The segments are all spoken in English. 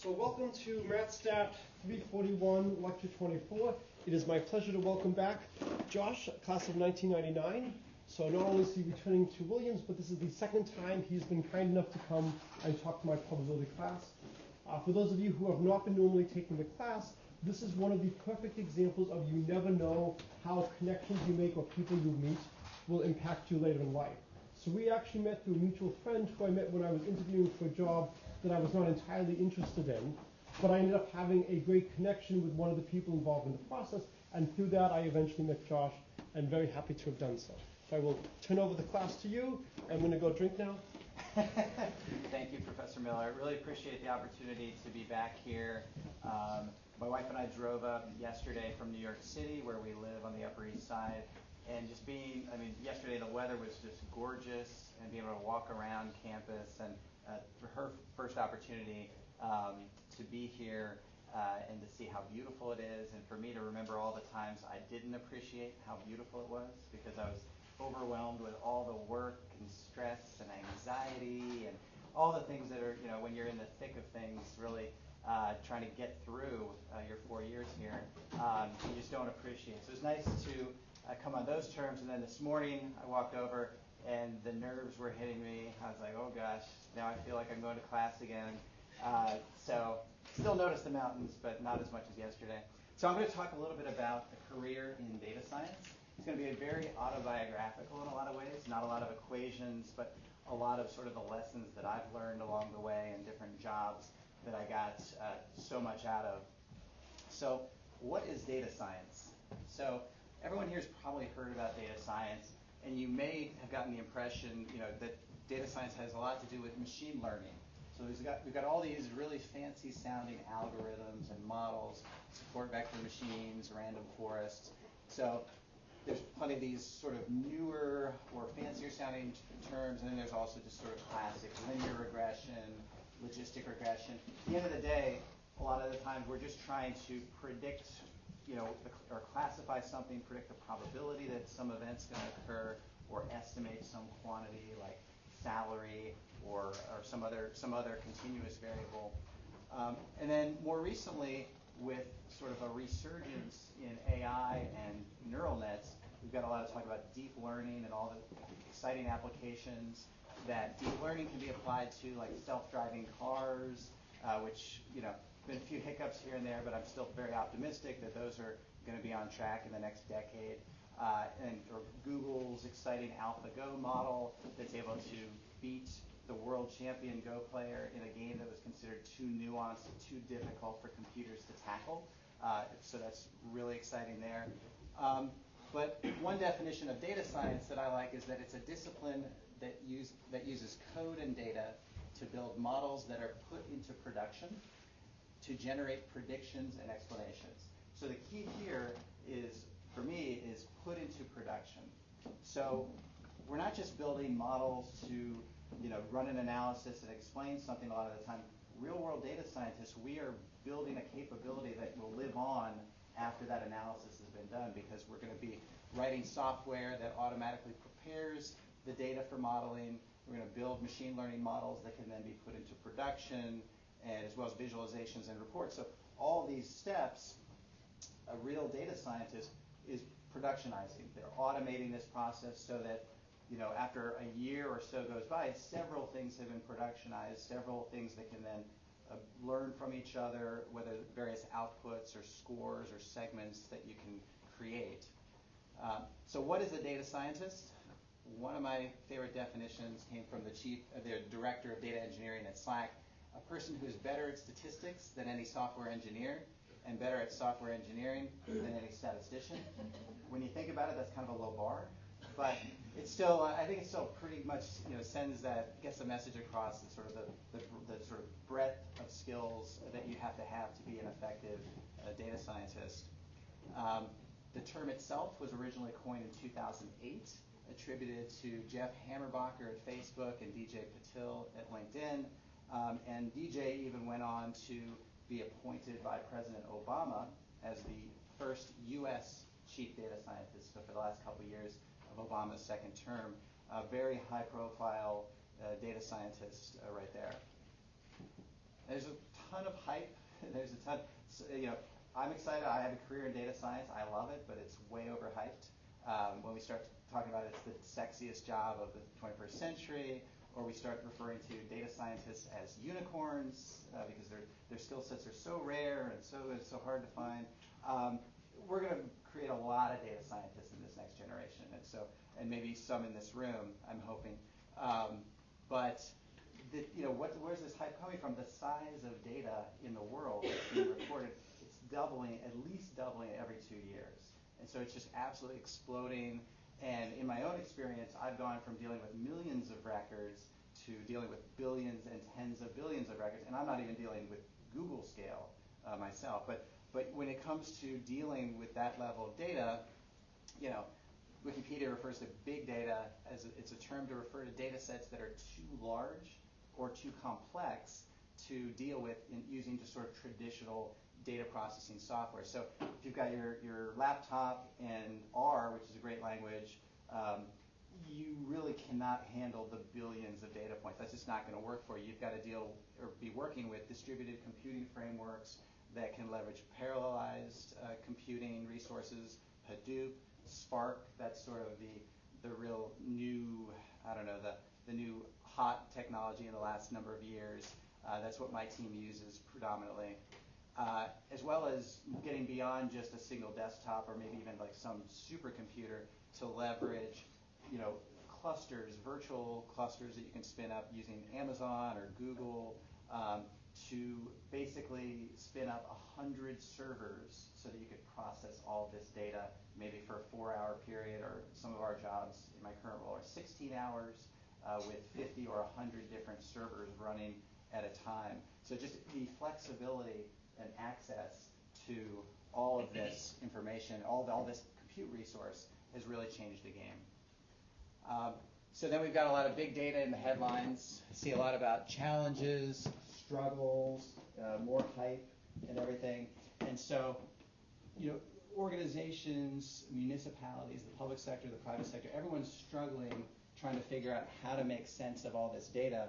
So welcome to MathStat 341, Lecture 24. It is my pleasure to welcome back Josh, class of 1999. So not only is he returning to Williams, but this is the second time he's been kind enough to come and talk to my probability class. For those of you who have not been normally taking the class, this is one of the perfect examples of you never know how connections you make or people you meet will impact you later in life. So we actually met through a mutual friend who I met when I was interviewing for a job that I was not entirely interested in, but I ended up having a great connection with one of the people involved in the process, and through that I eventually met Josh, and very happy to have done so. So I will turn over the class to you. I'm going to go drink now. Thank you, Professor Miller. I really appreciate the opportunity to be back here. My wife and I drove up yesterday from New York City, where we live on the Upper East Side, and just being, yesterday the weather was just gorgeous, and being able to walk around campus, and for her first opportunity to be here and to see how beautiful it is, and for me to remember all the times I didn't appreciate how beautiful it was because I was overwhelmed with all the work and stress and anxiety and all the things that are, when you're in the thick of things, really trying to get through your 4 years here, you just don't appreciate. So it's nice to come on those terms. And then this morning I walked over and the nerves were hitting me. I was like, oh gosh, now I feel like I'm going to class again. So still notice the mountains, but not as much as yesterday. So I'm going to talk a little bit about a career in data science. It's going to be very autobiographical in a lot of ways, not a lot of equations, but a lot of sort of the lessons that I've learned along the way and different jobs that I got so much out of. So what is data science? So everyone here has probably heard about data science, and you may have gotten the impression that data science has a lot to do with machine learning. So we've got all these really fancy sounding algorithms and models, support vector machines, random forests. So there's plenty of these sort of newer or fancier sounding terms, and then there's also just sort of classic linear regression, logistic regression. At the end of the day, a lot of the times we're just trying to predict, or classify something, predict the probability that some event's going to occur, or estimate some quantity like salary or some other continuous variable. And then more recently, with sort of a resurgence in AI and neural nets, we've got a lot of talk about deep learning and all the exciting applications that deep learning can be applied to, like self-driving cars, which, been a few hiccups here and there, but I'm still very optimistic that those are going to be on track in the next decade. Or Google's exciting AlphaGo model that's able to beat the world champion Go player in a game that was considered too nuanced, too difficult for computers to tackle. So that's really exciting there. But one definition of data science that I like is that it's a discipline that uses code and data to build models that are put into production to generate predictions and explanations. So the key here is, for me, is put into production. So we're not just building models to run an analysis and explain something a lot of the time. Real-world data scientists, we are building a capability that will live on after that analysis has been done, because we're going to be writing software that automatically prepares the data for modeling. We're going to build machine learning models that can then be put into production, and as well as visualizations and reports. So all these steps, a real data scientist is productionizing. They're automating this process so that after a year or so goes by, several things have been productionized, several things that can then learn from each other, whether various outputs or scores or segments that you can create. So what is a data scientist? One of my favorite definitions came from the director of data engineering at Slack, a person who's better at statistics than any software engineer, and better at software engineering than any statistician. When you think about it, that's kind of a low bar, but it's still, I think it still pretty much gets the message across, the sort of breadth of skills that you have to be an effective data scientist. The term itself was originally coined in 2008, attributed to Jeff Hammerbacher at Facebook and DJ Patil at LinkedIn. And DJ even went on to be appointed by President Obama as the first U.S. chief data scientist. So for the last couple of years of Obama's second term, a very high-profile data scientist right there. There's a ton of hype. There's a ton. So, I'm excited. I have a career in data science. I love it, but it's way overhyped. When we start talking about it's the sexiest job of the 21st century, or we start referring to data scientists as unicorns because their skill sets are so rare and so hard to find. We're going to create a lot of data scientists in this next generation, and maybe some in this room, I'm hoping. But where's this hype coming from? The size of data in the world that's being recorded, it's doubling, at least doubling every 2 years. And so it's just absolutely exploding. And in my own experience, I've gone from dealing with millions of records to dealing with billions and tens of billions of records. And I'm not even dealing with Google scale myself. But when it comes to dealing with that level of data, Wikipedia refers to big data as it's a term to refer to data sets that are too large or too complex to deal with using just sort of traditional data processing software. So if you've got your laptop and R, which is a great language, you really cannot handle the billions of data points. That's just not going to work for you. You've got to deal or be working with distributed computing frameworks that can leverage parallelized computing resources, Hadoop, Spark. That's sort of the real new, the new hot technology in the last number of years. That's what my team uses predominantly. As well as getting beyond just a single desktop or maybe even like some supercomputer to leverage, clusters, virtual clusters that you can spin up using Amazon or Google to basically spin up 100 servers so that you could process all this data maybe for a 4-hour period, or some of our jobs in my current role are 16 hours with 50 or 100 different servers running at a time. So just the flexibility and access to all of this information, all this compute resource has really changed the game. So then we've got a lot of big data in the headlines. I see a lot about challenges, struggles, more hype and everything. And so, organizations, municipalities, the public sector, the private sector, everyone's struggling trying to figure out how to make sense of all this data.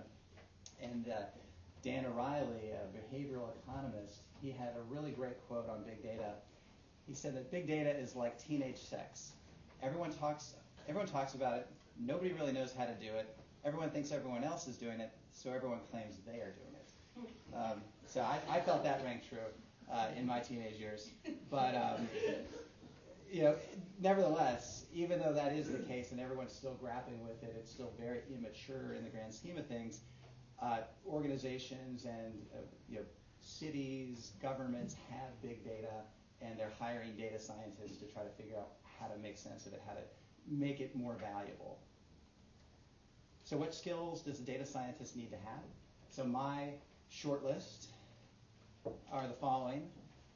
And Dan O'Reilly, a behavioral economist, he had a really great quote on big data. He said that big data is like teenage sex. Everyone talks about it. Nobody really knows how to do it. Everyone thinks everyone else is doing it, so everyone claims they are doing it. So I felt that rang true in my teenage years. But nevertheless, even though that is the case and everyone's still grappling with it, it's still very immature in the grand scheme of things. Organizations and cities, governments have big data, and they're hiring data scientists to try to figure out how to make sense of it, how to make it more valuable. So what skills does a data scientist need to have? So my short list are the following: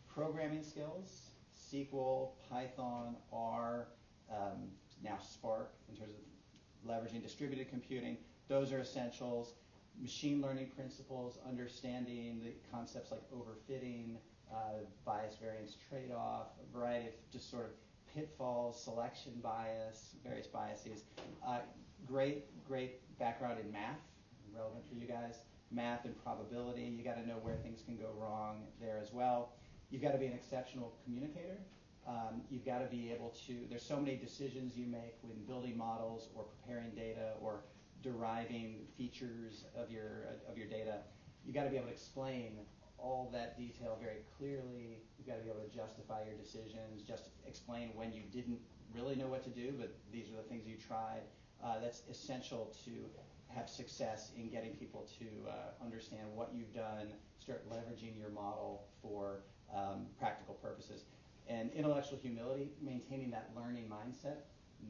programming skills, SQL, Python, R, now Spark in terms of leveraging distributed computing. Those are essentials. Machine learning principles, understanding the concepts like overfitting, bias variance trade-off, a variety of just sort of pitfalls, selection bias, various biases. Great background in math, relevant for you guys. Math and probability, you got to know where things can go wrong there as well. You've got to be an exceptional communicator. You've got to be able to, there's so many decisions you make when building models or preparing data or deriving features of your data. You've got to be able to explain all that detail very clearly. You've got to be able to justify your decisions, just explain when you didn't really know what to do, but these are the things you tried. That's essential to have success in getting people to understand what you've done, start leveraging your model for practical purposes. And intellectual humility, maintaining that learning mindset.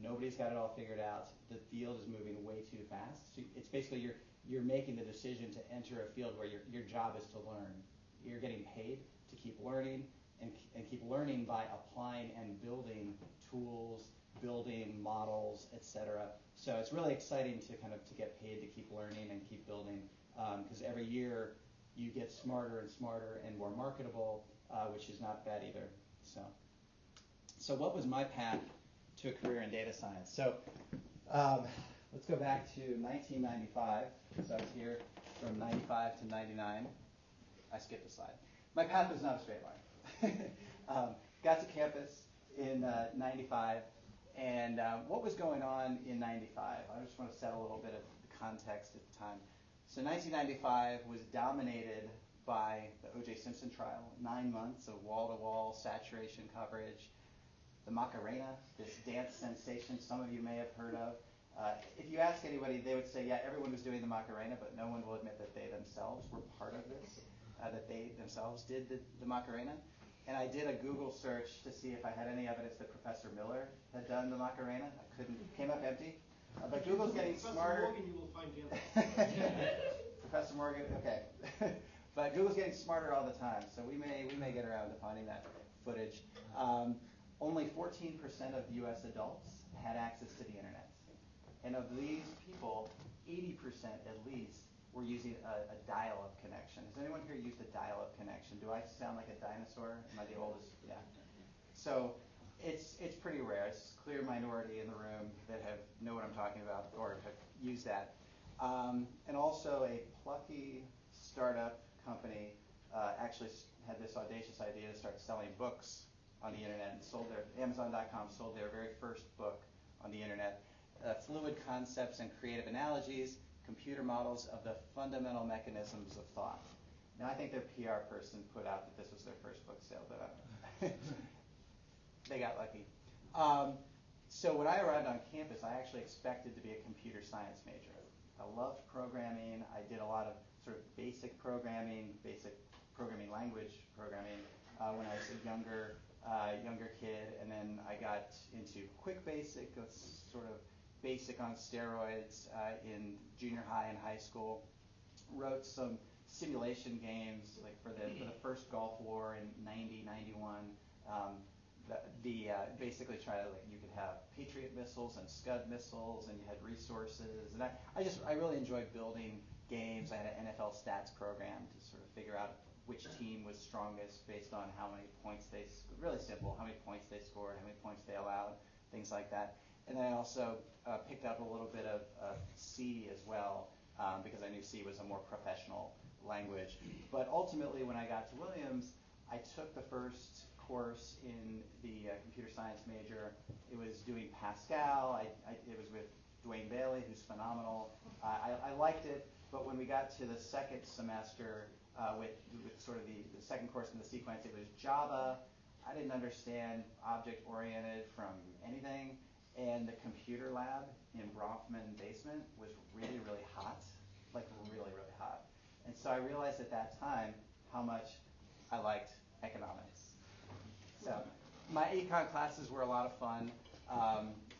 Nobody's got it all figured out. The field is moving way too fast. So it's basically you're making the decision to enter a field where your job is to learn. You're getting paid to keep learning and keep learning by applying and building tools, building models, etc. So it's really exciting to get paid to keep learning and keep building, because every year you get smarter and smarter and more marketable, which is not bad either. So what was my path to a career in data science? So let's go back to 1995. So I was here from 95 to 99. I skipped a slide. My path was not a straight line. Got to campus in 95, and what was going on in 95? I just want to set a little bit of the context at the time. So 1995 was dominated by the O.J. Simpson trial, 9 months of wall-to-wall saturation coverage. The Macarena, this dance sensation some of you may have heard of. If you ask anybody, they would say, yeah, everyone was doing the Macarena, but no one will admit that they themselves were part of this, that they themselves did the Macarena. And I did a Google search to see if I had any evidence that Professor Miller had done the Macarena. I couldn't, came up empty. But Google's getting smarter. Professor Morgan, you will find the answer. Professor Morgan, okay. But Google's getting smarter all the time, so we may get around to finding that footage. Only 14% of U.S. adults had access to the internet. And of these people, 80% at least were using a dial-up connection. Has anyone here used a dial-up connection? Do I sound like a dinosaur? Am I the oldest? Yeah. So it's pretty rare. It's a clear minority in the room that know what I'm talking about or have used that. And also a plucky startup company actually had this audacious idea to start selling books on the internet, and Amazon.com sold their very first book on the internet, Fluid Concepts and Creative Analogies, Computer Models of the Fundamental Mechanisms of Thought. Now, I think their PR person put out that this was their first book sale, but they got lucky. So when I arrived on campus, I actually expected to be a computer science major. I loved programming. I did a lot of sort of basic programming language programming when I was a younger kid, and then I got into quick basic, sort of basic on steroids in junior high and high school. Wrote some simulation games, like for the first Gulf War in 90, 91. Basically try to, like, you could have Patriot missiles and Scud missiles, and you had resources, and I really enjoyed building games. I had an NFL stats program to sort of figure out which team was strongest based on how many points really simple, how many points they scored, how many points they allowed, things like that. And then I also picked up a little bit of C as well, because I knew C was a more professional language. But ultimately, when I got to Williams, I took the first course in the computer science major. It was doing Pascal. It was with Dwayne Bailey, who's phenomenal. I liked it, but when we got to the second semester, with sort of the second course in the sequence, it was Java. I didn't understand object-oriented from anything, and the computer lab in Bronfman basement was really, really hot, like really, really hot. And so I realized at that time how much I liked economics. So my econ classes were a lot of fun.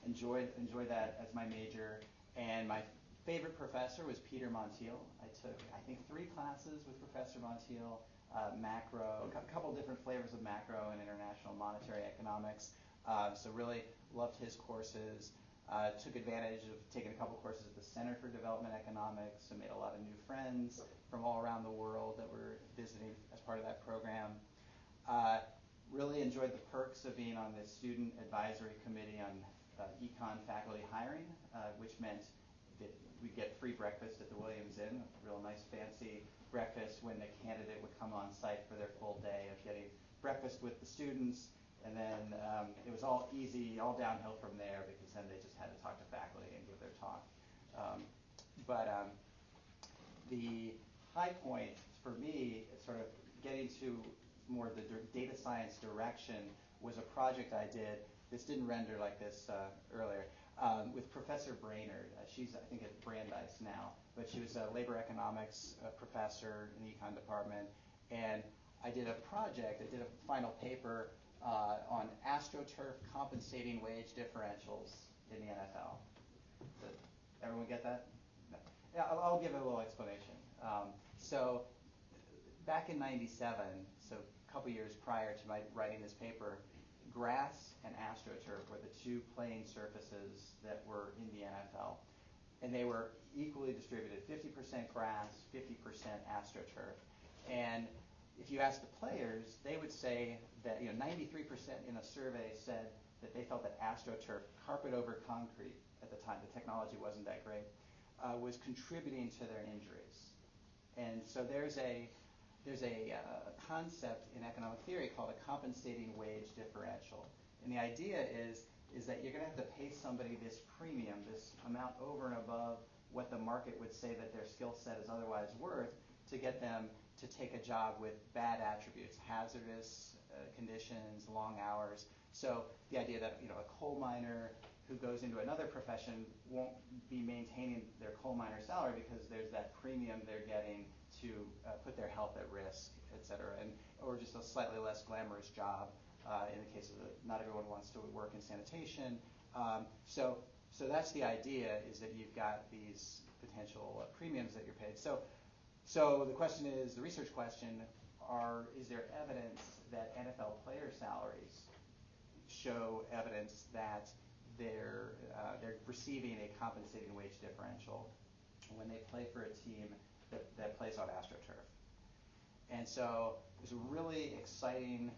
Enjoyed that as my major, and my favorite professor was Peter Montiel. I took, I think, 3 classes with Professor Montiel, macro, a couple different flavors of macro and international monetary economics. So really loved his courses. Took advantage of taking a couple courses at the Center for Development Economics and made a lot of new friends from all around the world that were visiting as part of that program. Really enjoyed the perks of being on the student advisory committee on econ faculty hiring, which meant that we'd get free breakfast at the Williams Inn, a real nice fancy breakfast when the candidate would come on site for their full day of getting breakfast with the students. And then it was all easy, all downhill from there, because then they just had to talk to faculty and give their talk. The high point for me, sort of getting to more the data science direction, was a project I did. This didn't render like this earlier. With Professor Brainerd. She's, I think, at Brandeis now, but she was a labor economics professor in the econ department. And I did a project, I did a final paper on astroturf compensating wage differentials in the NFL. Did everyone get that? No. Yeah, I'll give it a little explanation. So back in 97, so a couple years prior to my writing this paper, grass and astroturf were the 2 playing surfaces that were in the NFL. And they were equally distributed, 50% grass, 50% astroturf. And if you ask the players, they would say that 93% in a survey said that they felt that astroturf, carpet over concrete at the time, the technology wasn't that great, was contributing to their injuries. And so there's a there's a concept in economic theory called a compensating wage differential. And the idea is that you're going to have to pay somebody this premium, this amount over and above what the market would say that their skill set is otherwise worth, to get them to take a job with bad attributes, hazardous conditions, long hours. So the idea that a coal miner who goes into another profession won't be maintaining their coal miner salary because there's that premium they're getting to put their health at risk, et cetera, or just a slightly less glamorous job. In the case of not everyone wants to work in sanitation. So that's the idea, is that you've got these potential premiums that you're paid. So the question is, the research question, is there evidence that NFL player salaries show evidence that they're receiving a compensating wage differential when they play for a team that plays on astroturf? And so it was a really exciting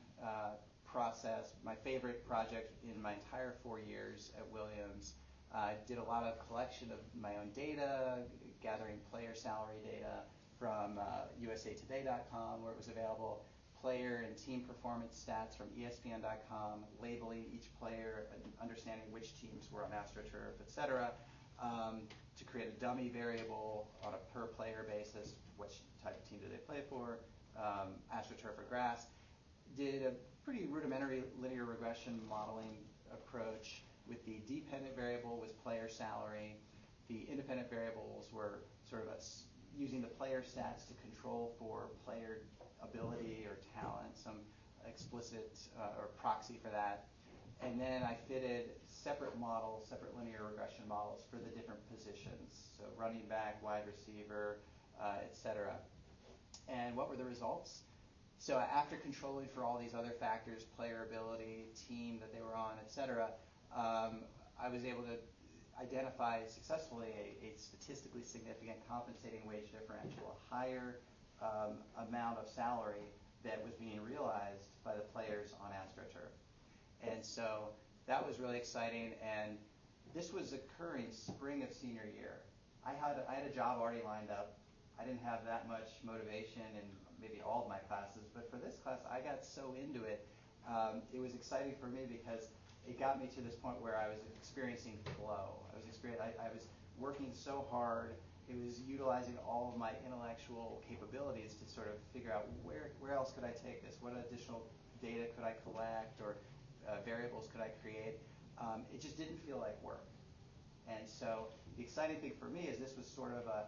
process, my favorite project in my entire 4 years at Williams. I did a lot of collection of my own data, gathering player salary data from usatoday.com, where it was available, player and team performance stats from ESPN.com, labeling each player, understanding which teams were on astroturf, et cetera, to create a dummy variable on a per player basis, which type of team do they play for, astroturf or grass. Did a pretty rudimentary linear regression modeling approach with the dependent variable was player salary. The independent variables were sort of using the player stats to control for player ability or talent, some explicit or proxy for that. And then I fitted separate models, separate linear regression models for the different positions, so running back, wide receiver, et cetera. And what were the results? So after controlling for all these other factors, player ability, team that they were on, et cetera, I was able to identify successfully a statistically significant compensating wage differential, a higher amount of salary that was being realized by the players on astroturf. And so that was really exciting, and this was occurring spring of senior year. I had a job already lined up. I didn't have that much motivation in maybe all of my classes, but for this class, I got so into it. It was exciting for me because it got me to this point where I was experiencing flow. I was working so hard. It was utilizing all of my intellectual capabilities to sort of figure out where else could I take this? What additional data could I collect, or variables could I create? It just didn't feel like work. And so the exciting thing for me is this was sort of a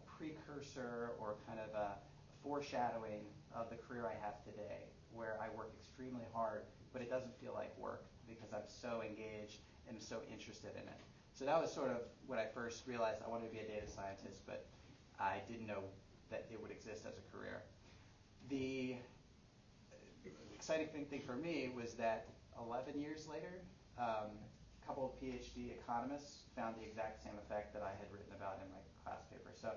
precursor or kind of a foreshadowing of the career I have today, where I work extremely hard, but it doesn't feel like work because I'm so engaged and so interested in it. So that was sort of when I first realized I wanted to be a data scientist, but I didn't know that it would exist as a career. The exciting thing for me was that 11 years later, a couple of PhD economists found the exact same effect that I had written about in my class paper. So,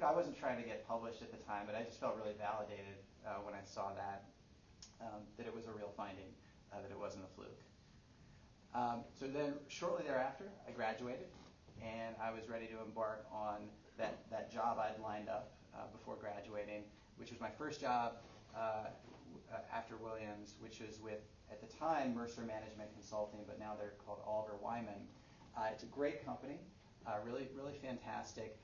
I wasn't trying to get published at the time, but I just felt really validated when I saw that it was a real finding, that it wasn't a fluke. So then, shortly thereafter, I graduated, and I was ready to embark on that job I'd lined up before graduating, which was my first job after Williams, which was with, at the time, Mercer Management Consulting, but now they're called Oliver Wyman. It's a great company, really, really fantastic,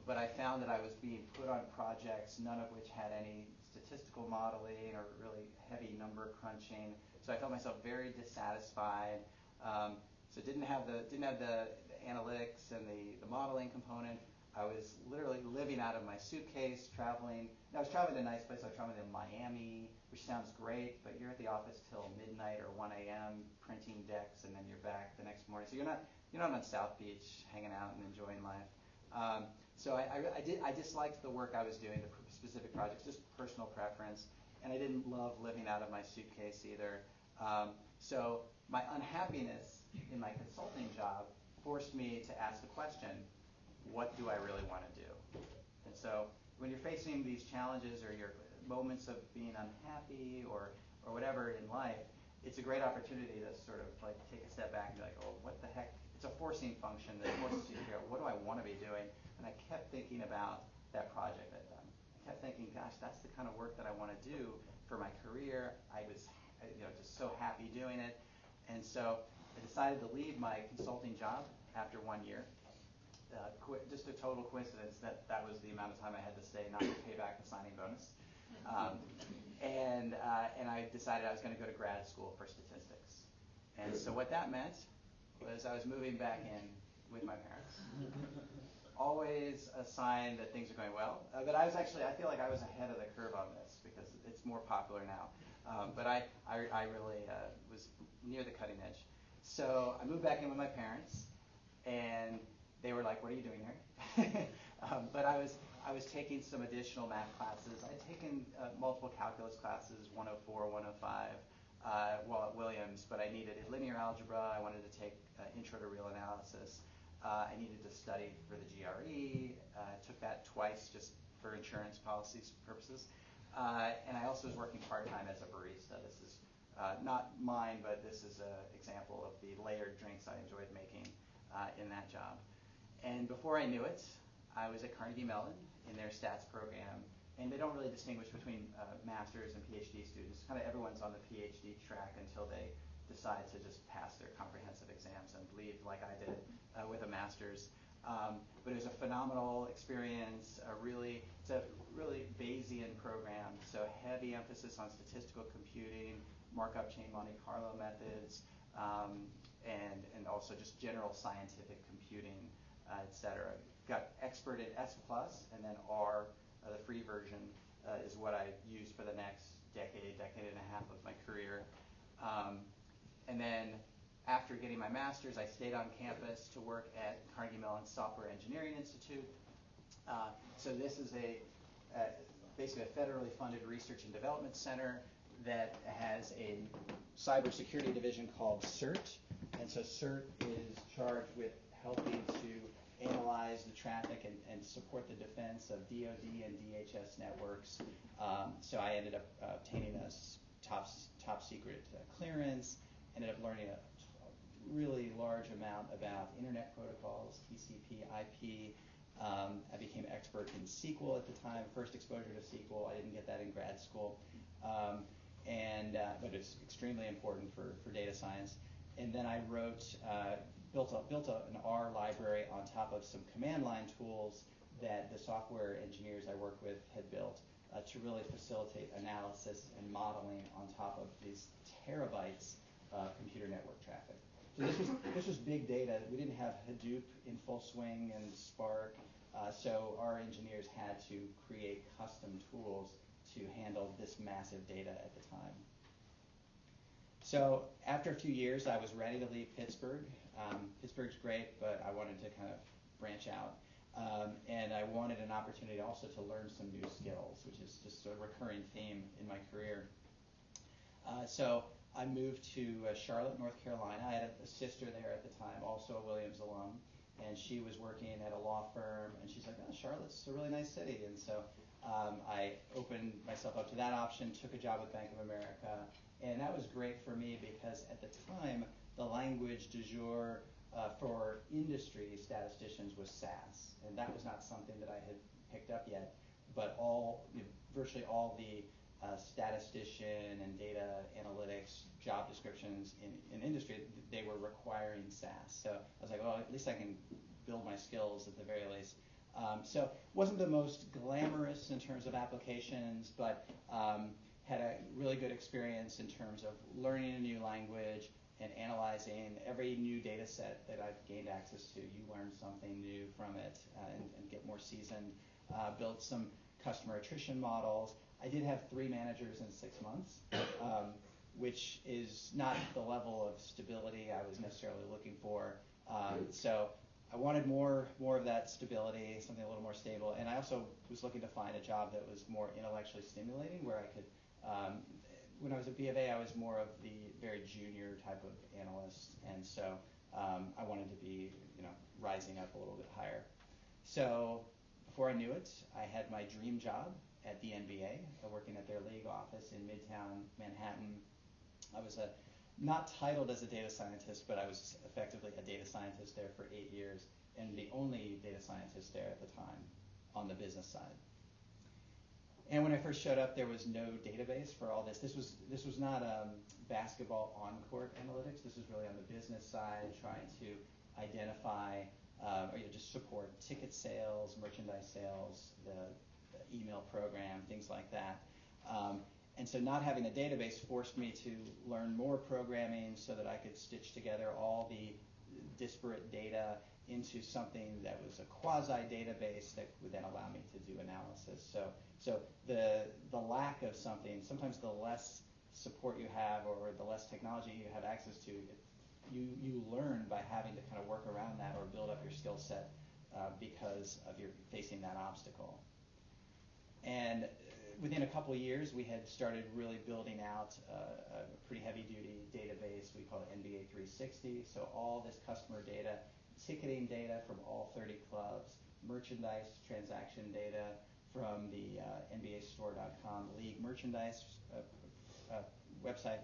but I found that I was being put on projects, none of which had any statistical modeling or really heavy number crunching. So I felt myself very dissatisfied. So didn't have the analytics and the modeling component. I was literally living out of my suitcase, traveling. And I was traveling to a nice place. I was traveling to Miami, which sounds great, but you're at the office till midnight or 1 a.m. printing decks, and then you're back the next morning. So you're not on South Beach hanging out and enjoying life. So I disliked the work I was doing, the specific projects, just personal preference, and I didn't love living out of my suitcase either. So my unhappiness in my consulting job forced me to ask the question, what do I really want to do? And so when you're facing these challenges or your moments of being unhappy or whatever in life, it's a great opportunity to sort of like take a step back and be like, oh, what the heck? It's a forcing function that forces you to figure out, what do I want to be doing? And I kept thinking about that project I'd done. I kept thinking, gosh, gosh, that's the kind of work that I want to do for my career. I was just so happy doing it. And so I decided to leave my consulting job after 1 year. Just a total coincidence that was the amount of time I had to stay not to pay back the signing bonus. And I decided I was going to go to grad school for statistics. And so what that meant was I was moving back in with my parents. Always a sign that things are going well. But I feel like I was ahead of the curve on this because it's more popular now. But I really was near the cutting edge. So I moved back in with my parents, and they were like, "What are you doing here?" But I was taking some additional math classes. I'd taken multiple calculus classes, 104, 105, while at Williams, but I needed linear algebra. I wanted to take intro to real analysis. I needed to study for the GRE. Took that twice just for insurance policies purposes. And I also was working part-time as a barista. This is not mine, but this is an example of the layered drinks I enjoyed making in that job. And before I knew it, I was at Carnegie Mellon in their stats program. And they don't really distinguish between master's and PhD students. Kind of everyone's on the PhD track until they decide to just pass their comprehensive exams and leave like I did with a master's. But it was a phenomenal experience. It's a really Bayesian program, so heavy emphasis on statistical computing, markup chain Monte Carlo methods, and also just general scientific computing, et cetera. Got expert in S+, and then R, the free version, is what I used for the next decade and a half of my career. And then after getting my master's, I stayed on campus to work at Carnegie Mellon Software Engineering Institute. So this is basically a federally funded research and development center that has a cybersecurity division called CERT. And so CERT is charged with helping to analyze the traffic and support the defense of DoD and DHS networks. So I ended up obtaining a top secret clearance, ended up learning a really large amount about internet protocols, TCP, IP. I became expert in SQL at the time, first exposure to SQL. I didn't get that in grad school, but it's extremely important for data science. And then I built an R library on top of some command line tools that the software engineers I worked with had built to really facilitate analysis and modeling on top of these terabytes of computer network traffic. So this was big data. We didn't have Hadoop in full swing and Spark, so our engineers had to create custom tools to handle this massive data at the time. So after a few years, I was ready to leave Pittsburgh. Pittsburgh's great, but I wanted to kind of branch out. And I wanted an opportunity also to learn some new skills, which is just a recurring theme in my career. So I moved to Charlotte, North Carolina. I had a sister there at the time, also a Williams alum, and she was working at a law firm, and she's like, "Oh, Charlotte's a really nice city." And so I opened myself up to that option, took a job with Bank of America, and that was great for me because at the time, the language du jour for industry statisticians was SAS, and that was not something that I had picked up yet, but virtually all the statistician and data analytics job descriptions in industry, they were requiring SAS. So I was like, well, at least I can build my skills at the very least. So it wasn't the most glamorous in terms of applications, but had a really good experience in terms of learning a new language and analyzing every new data set that I've gained access to. You learn something new from it and get more seasoned. Built some customer attrition models. I did have 3 managers in 6 months, which is not the level of stability I was necessarily looking for. So I wanted more of that stability, something a little more stable. And I also was looking to find a job that was more intellectually stimulating, where I could, when I was at B of A, I was more of the very junior type of analyst. And so I wanted to be, rising up a little bit higher. So before I knew it, I had my dream job at the NBA, working at their league office in Midtown Manhattan. I was not titled as a data scientist, but I was effectively a data scientist there for 8 years, and the only data scientist there at the time on the business side. And when I I first showed up, there was no database for all this. This was not basketball on-court analytics. This was really on the business side, trying to identify or just support ticket sales, merchandise sales, the email program, things like that. And so not having a database forced me to learn more programming so that I could stitch together all the disparate data into something that was a quasi-database that would then allow me to do analysis. So the lack of something, sometimes the less support you have or the less technology you have access to, you learn by having to kind of work around that or build up your skill set because of your facing that obstacle. And within a couple of years, we had started really building out a pretty heavy-duty database. We call it NBA 360. So all this customer data, ticketing data from all 30 clubs, merchandise transaction data from the NBAstore.com league merchandise website,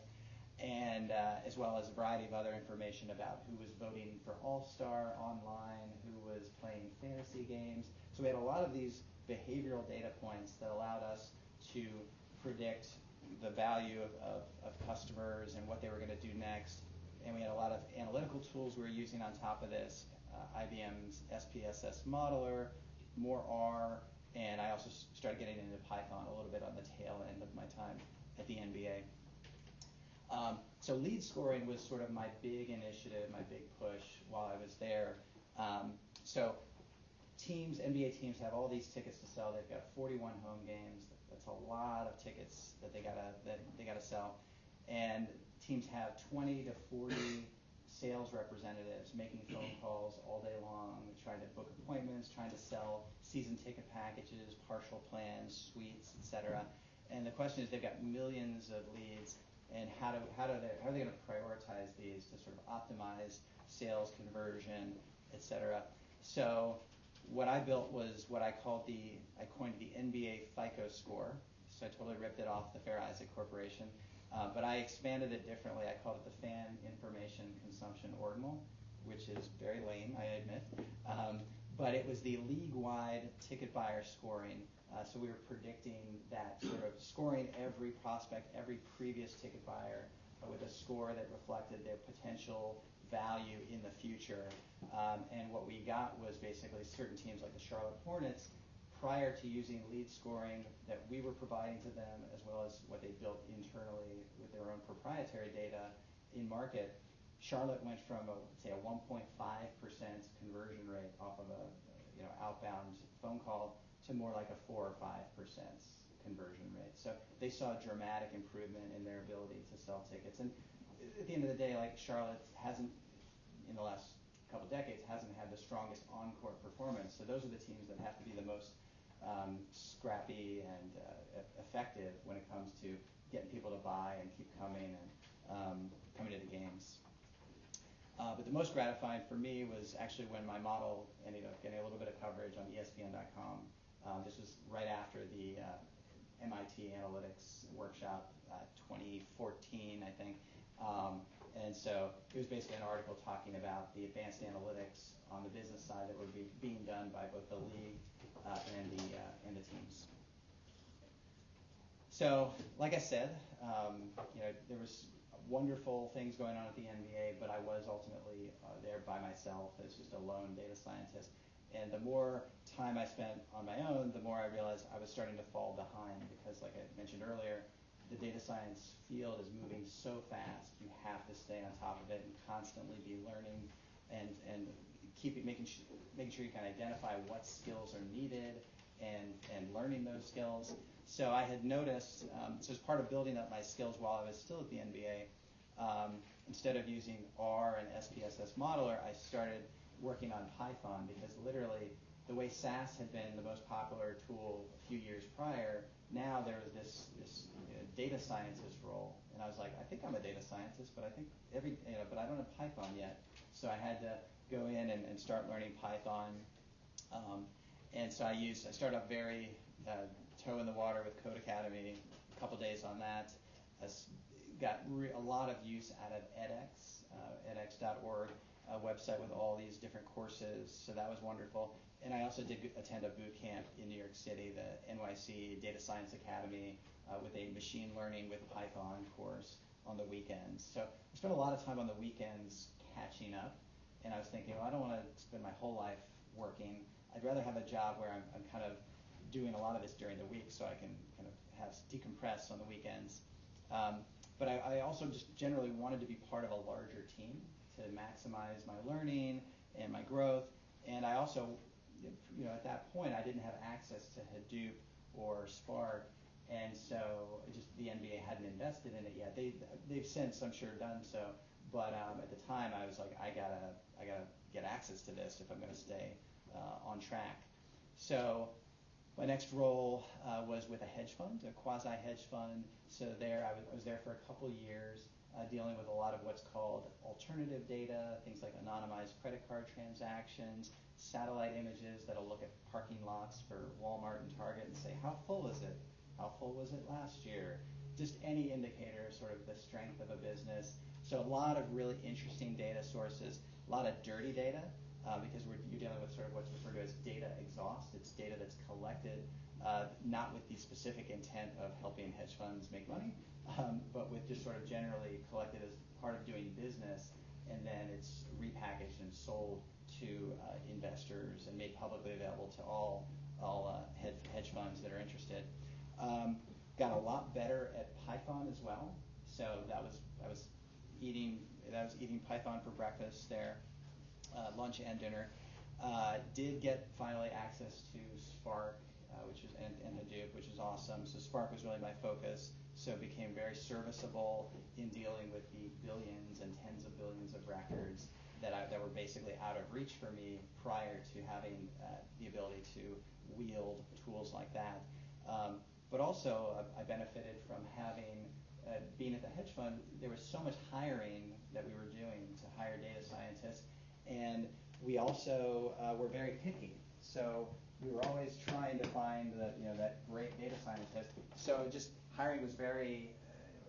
and as well as a variety of other information about who was voting for All-Star online, who was playing fantasy games. So we had a lot of these behavioral data points that allowed us to predict the value of customers and what they were going to do next. And we had a lot of analytical tools we were using on top of this, IBM's SPSS modeler, more R, and I also started getting into Python a little bit on the tail end of my time at the NBA. So lead scoring was sort of my big initiative, my big push while I was there. So NBA teams have all these tickets to sell. They've got 41 home games. That's a lot of tickets that they gotta sell. And teams have 20 to 40 sales representatives making phone calls all day long, trying to book appointments, trying to sell season ticket packages, partial plans, suites, etc. And the question is, they've got millions of leads, and how are they going to prioritize these to sort of optimize sales conversion, etc. So what I built was what I coined the NBA FICO score. So I totally ripped it off the Fair Isaac Corporation. But I expanded it differently. I called it the Fan Information Consumption Ordinal, which is very lame, I admit. But it was the league-wide ticket buyer scoring. So we were predicting that, sort of scoring every prospect, every previous ticket buyer with a score that reflected their potential value in the future. And what we got was basically certain teams like the Charlotte Hornets, prior to using lead scoring that we were providing to them, as well as what they built internally with their own proprietary data in market, Charlotte went from a 1.5% conversion rate off of a outbound phone call to more like a 4 or 5% conversion rate. So they saw a dramatic improvement in their ability to sell tickets. And at the end of the day, like, Charlotte hasn't, in the last couple decades, hasn't had the strongest on-court performance. So those are the teams that have to be the most scrappy and effective when it comes to getting people to buy and keep coming and coming to the games. But the most gratifying for me was actually when my model ended up getting a little bit of coverage on ESPN.com. This was right after the MIT Analytics Workshop 2014, I think. And so it was basically an article talking about the advanced analytics on the business side that were being done by both the league and the teams. So, like I said, there was wonderful things going on at the NBA, but I was ultimately there by myself as just a lone data scientist. And the more time I spent on my own, the more I realized I was starting to fall behind, because, like I mentioned earlier, the data science field is moving so fast. You have to stay on top of it and constantly be learning and making sure you can identify what skills are needed and learning those skills. So I had noticed, so as part of building up my skills while I was still at the NBA, instead of using R and SPSS modeler, I started working on Python, because literally the way SAS had been the most popular tool a few years prior, now there was this data scientist role, and I was like, I think I'm a data scientist, but I think but I don't have Python yet. So I had to go in and start learning Python, and so I started off very toe in the water with Code Academy, a couple days on that. Got a lot of use out of edX, edX.org, website with all these different courses, so that was wonderful. And I also did attend a boot camp in New York City, the NYC DataScience Academy, with a machine learning with Python course on the weekends. So I spent a lot of time on the weekends catching up, and I was thinking, well, I don't want to spend my whole life working. I'd rather have a job where I'm kind of doing a lot of this during the week, so I can kind of decompress on the weekends. But I also just generally wanted to be part of a larger team to maximize my learning and my growth. And I also, at that point, I didn't have access to Hadoop or Spark, and so just the NBA hadn't invested in it yet. They've since, I'm sure, done so. But at the time, I was like, I gotta get access to this if I'm going to stay on track. So my next role was with a hedge fund, a quasi-hedge fund. So there, I was there for a couple years, dealing with a lot of what's called alternative data, things like anonymized credit card transactions, satellite images that'll look at parking lots for Walmart and Target and say, how full is it? How full was it last year? Just any indicator, sort of the strength of a business. So a lot of really interesting data sources, a lot of dirty data, because you're dealing with sort of what's referred to as data exhaust. It's data that's collected, not with the specific intent of helping hedge funds make money, but with just sort of generally collected as part of doing business, and then it's repackaged and sold to investors and made publicly available to all hedge funds that are interested. Got a lot better at Python as well. So I was eating Python for breakfast there, lunch and dinner. Did get finally access to Spark, and Hadoop, which is awesome. So Spark was really my focus. So it became very serviceable in dealing with the billions and tens of billions of records that were basically out of reach for me prior to having the ability to wield tools like that. But also, I benefited from having, being at the hedge fund, there was so much hiring that we were doing to hire data scientists, and we also were very picky. So we were always trying to find that great data scientist. So just hiring was very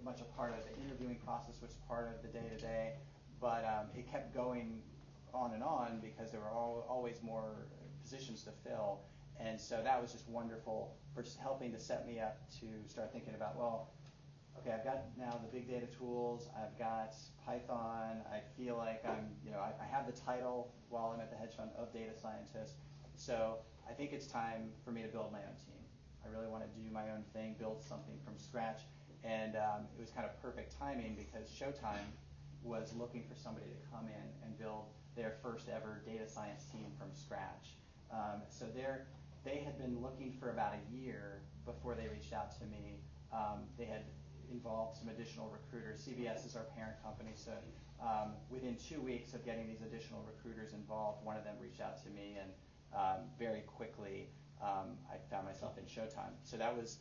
much a part of the interviewing process, which was part of the day-to-day, but it kept going on and on because there were always more positions to fill. And so that was just wonderful for helping to set me up to start thinking about, well, okay, I've got now the big data tools, I've got Python, I feel like I have the title while I'm at the hedge fund of data scientist. So I think it's time for me to build my own team. I really want to do my own thing, build something from scratch. And it was kind of perfect timing because Showtime was looking for somebody to come in and build their first ever data science team from scratch. So they had been looking for about a year before they reached out to me. They had involved some additional recruiters. CBS is our parent company, so within 2 weeks of getting these additional recruiters involved, one of them reached out to me, and very quickly I found myself in Showtime. So that was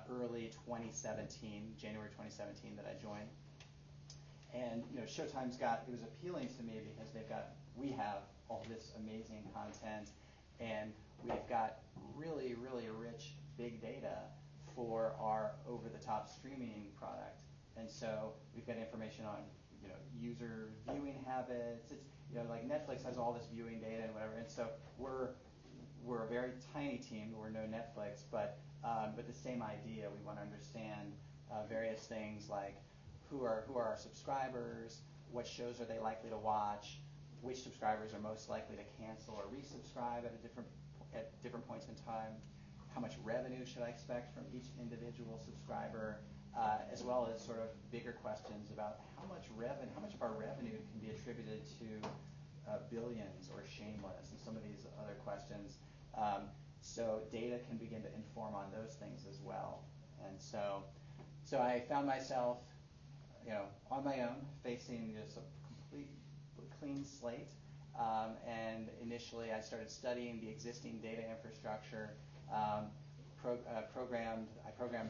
early 2017, January 2017 that I joined. And Showtime's it was appealing to me because we have all this amazing content, and we've got really, really rich big data for our over-the-top streaming product. And so we've got information on user viewing habits. It's like Netflix has all this viewing data and whatever. And so we're a very tiny team. We're no Netflix, but the same idea. We want to understand various things like who are our subscribers, what shows are they likely to watch, which subscribers are most likely to cancel or resubscribe at different points in time, how much revenue should I expect from each individual subscriber, as well as sort of bigger questions about how much of our revenue can be attributed to billions or shameless, and some of these other questions. So data can begin to inform on those things as well. And so I found myself, on my own, facing just a complete clean slate. And initially, I started studying the existing data infrastructure. I programmed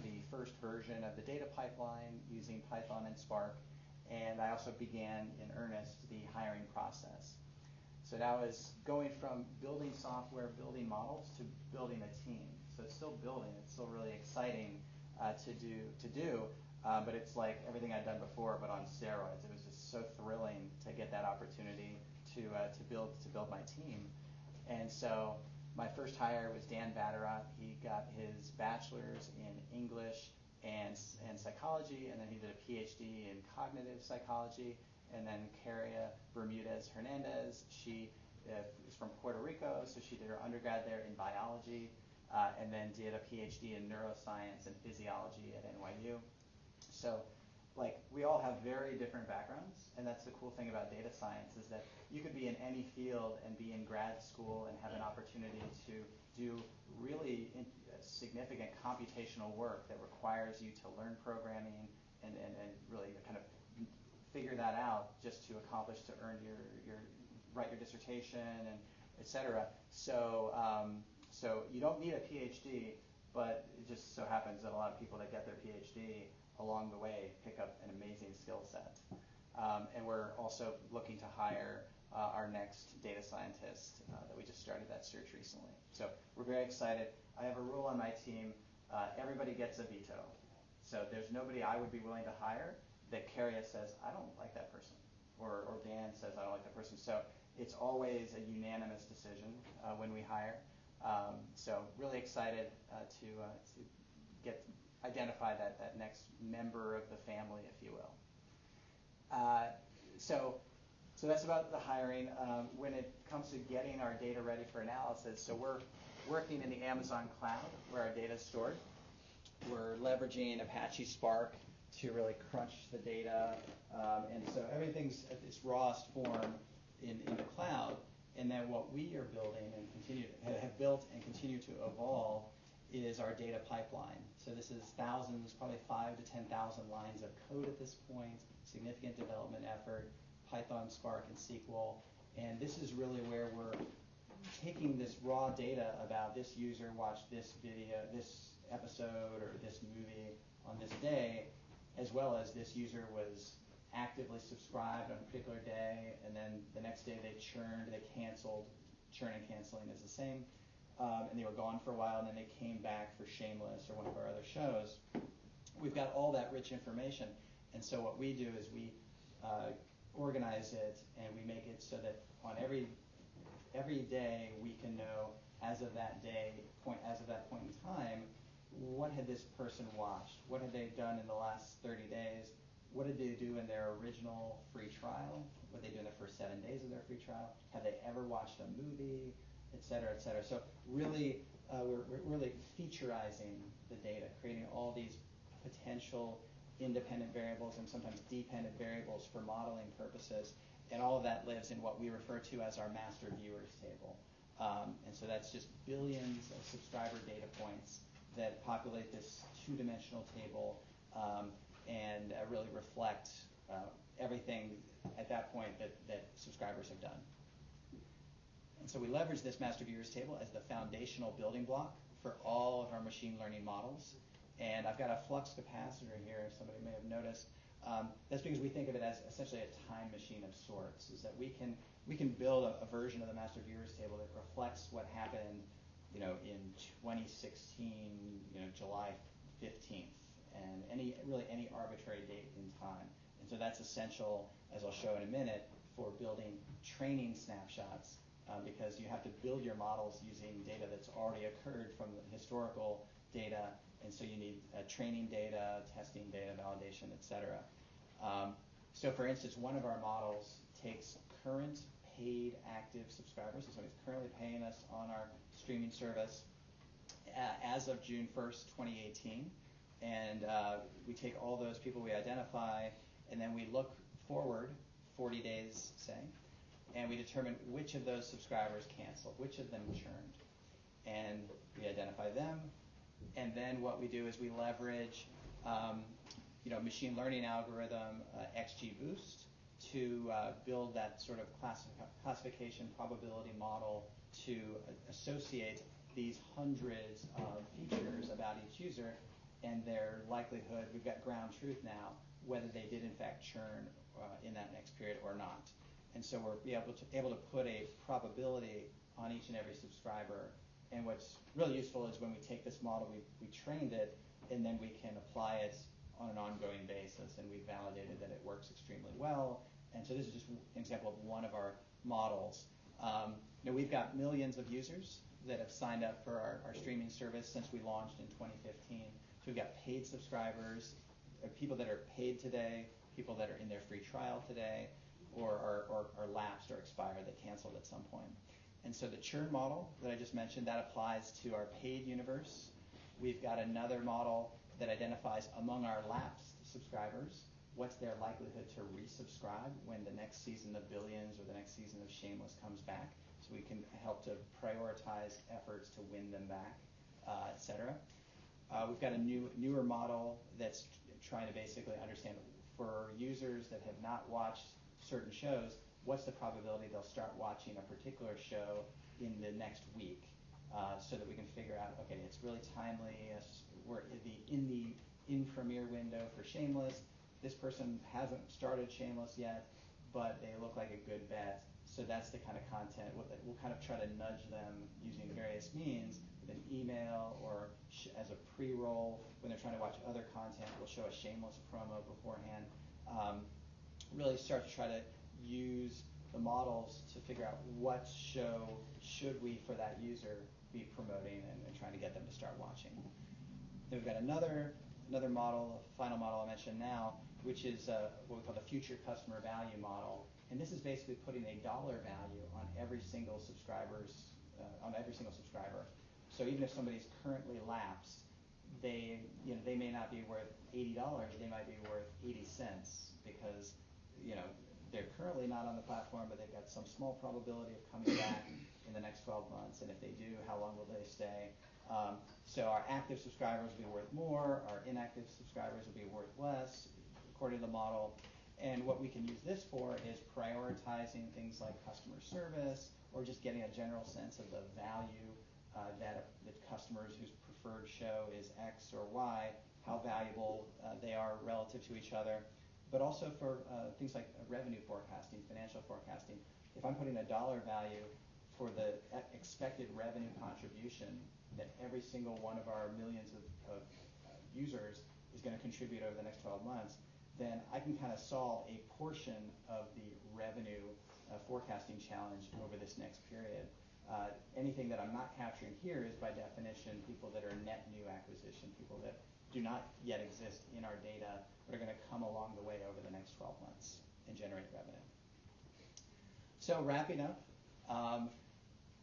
the first version of the data pipeline using Python and Spark, and I also began in earnest the hiring process. So now it's going from building software, building models, to building a team. So it's still building. It's still really exciting to do. But it's like everything I'd done before, but on steroids. It was just so thrilling to get that opportunity to build my team. And so my first hire was Dan Vatterott. He got his bachelor's in English and psychology, and then he did a PhD in cognitive psychology. And then Caria Bermudez Hernandez, she is from Puerto Rico, so she did her undergrad there in biology, and then did a PhD in neuroscience and physiology at NYU. So, like, we all have very different backgrounds, and that's the cool thing about data science is that you could be in any field and be in grad school and have an opportunity to do really significant computational work that requires you to learn programming and really kind of figure that out just to accomplish, to earn write your dissertation and et cetera. So you don't need a PhD, but it just so happens that a lot of people that get their PhD along the way pick up an amazing skill set. And we're also looking to hire our next data scientist that we just started that search recently. So we're very excited. I have a rule on my team, everybody gets a veto. So there's nobody I would be willing to hire that Caria says, I don't like that person, or Dan says, I don't like that person. So it's always a unanimous decision when we hire. So really excited to identify that next member of the family, if you will. So that's about the hiring. When it comes to getting our data ready for analysis, so we're working in the Amazon cloud where our data is stored. We're leveraging Apache Spark to really crunch the data, and so everything's at its rawest form in the cloud. And then what we are building and have built and continue to evolve is our data pipeline. So this is thousands, probably 5,000 to 10,000 lines of code at this point, significant development effort, Python, Spark, and SQL. And this is really where we're taking this raw data about this user watched this video, this episode, or this movie on this day, as well as this user was actively subscribed on a particular day, and then the next day they churned, they canceled. Churn and canceling is the same. And they were gone for a while, and then they came back for Shameless or one of our other shows. We've got all that rich information, and so what we do is we organize it, and we make it so that on every day we can know as of that point in time, what had this person watched? What had they done in the last 30 days? What did they do in their original free trial? What did they do in the first 7 days of their free trial? Have they ever watched a movie, et cetera, et cetera? So really, we're really featureizing the data, creating all these potential independent variables and sometimes dependent variables for modeling purposes. And all of that lives in what we refer to as our master viewers table. And so that's just billions of subscriber data points that populate this two-dimensional table and really reflect everything at that point that subscribers have done. And so we leverage this master viewers table as the foundational building block for all of our machine learning models. And I've got a flux capacitor here, if somebody may have noticed. That's because we think of it as essentially a time machine of sorts, is that we can build a version of the master viewers table that reflects what happened in 2016, July 15th, and any arbitrary date in time. And so that's essential, as I'll show in a minute, for building training snapshots, because you have to build your models using data that's already occurred from the historical data, and so you need training data, testing data, validation, et cetera. So for instance, one of our models takes current paid active subscribers, so somebody's currently paying us on our streaming service as of June 1st, 2018, and we take all those people we identify, and then we look forward 40 days, say, and we determine which of those subscribers canceled, which of them churned, and we identify them. And then what we do is we leverage machine learning algorithm XGBoost to build that sort of classification probability model to associate these hundreds of features about each user and their likelihood. We've got ground truth now, whether they did in fact churn in that next period or not. And so we're able to put a probability on each and every subscriber. And what's really useful is when we take this model, we trained it, and then we can apply it on an ongoing basis, and we validated that it works extremely well. And so this is just an example of one of our models. Now we've got millions of users that have signed up for our streaming service since we launched in 2015. So we've got paid subscribers, people that are paid today, people that are in their free trial today, or are lapsed or expired, that canceled at some point. And so the churn model that I just mentioned, that applies to our paid universe. We've got another model that identifies among our lapsed subscribers what's their likelihood to resubscribe when the next season of Billions or the next season of Shameless comes back. So we can help to prioritize efforts to win them back, et cetera. We've got a newer model that's trying to basically understand for users that have not watched certain shows, what's the probability they'll start watching a particular show in the next week, so that we can figure out, okay, it's really timely. We're in the in-premiere window for Shameless. This person hasn't started Shameless yet, but they look like a good bet. So that's the kind of content. We'll kind of try to nudge them using various means, with an email or as a pre-roll. When they're trying to watch other content, we'll show a Shameless promo beforehand. Really start to try to use the models to figure out what show should we, for that user, be promoting and trying to get them to start watching. Then we've got another model, the final model I mentioned now, which is what we call the future customer value model. And this is basically putting a dollar value on every single subscriber. So even if somebody's currently lapsed, they may not be worth $80, they might be worth 80 cents because they're currently not on the platform, but they've got some small probability of coming back in the next 12 months. And if they do, how long will they stay? So our active subscribers will be worth more, our inactive subscribers will be worth less, according to the model. And what we can use this for is prioritizing things like customer service, or just getting a general sense of the value that customers whose preferred show is X or Y, how valuable they are relative to each other. But also for things like revenue forecasting, financial forecasting. If I'm putting a dollar value for the expected revenue contribution that every single one of our millions of users is going to contribute over the next 12 months, then I can kind of solve a portion of the revenue forecasting challenge over this next period. Anything that I'm not capturing here is by definition people that are net new acquisition, people that do not yet exist in our data, but are going to come along the way over the next 12 months and generate revenue. So wrapping up,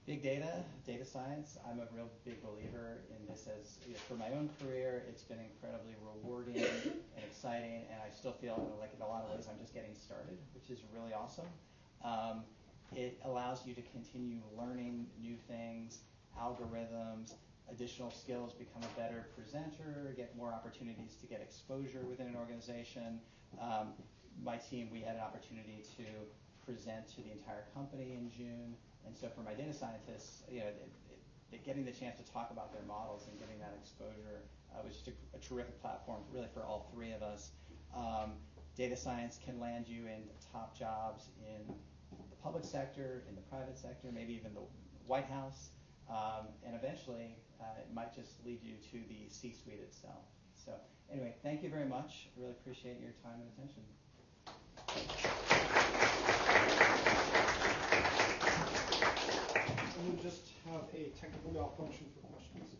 big data, data science, I'm a real big believer in this as, for my own career, it's been incredibly rewarding and exciting, and I still feel like in a lot of ways I'm just getting started, which is really awesome. It allows you to continue learning new things, algorithms, additional skills, become a better presenter, get more opportunities to get exposure within an organization. My team, we had an opportunity to present to the entire company in June. And so for my data scientists, getting the chance to talk about their models and getting that exposure was just a terrific platform, really, for all three of us. Data science can land you in top jobs in the public sector, in the private sector, maybe even the White House, and eventually it might just lead you to the C-suite itself. So anyway, thank you very much. Really appreciate your time and attention. And we'll just have a technical malfunction for questions.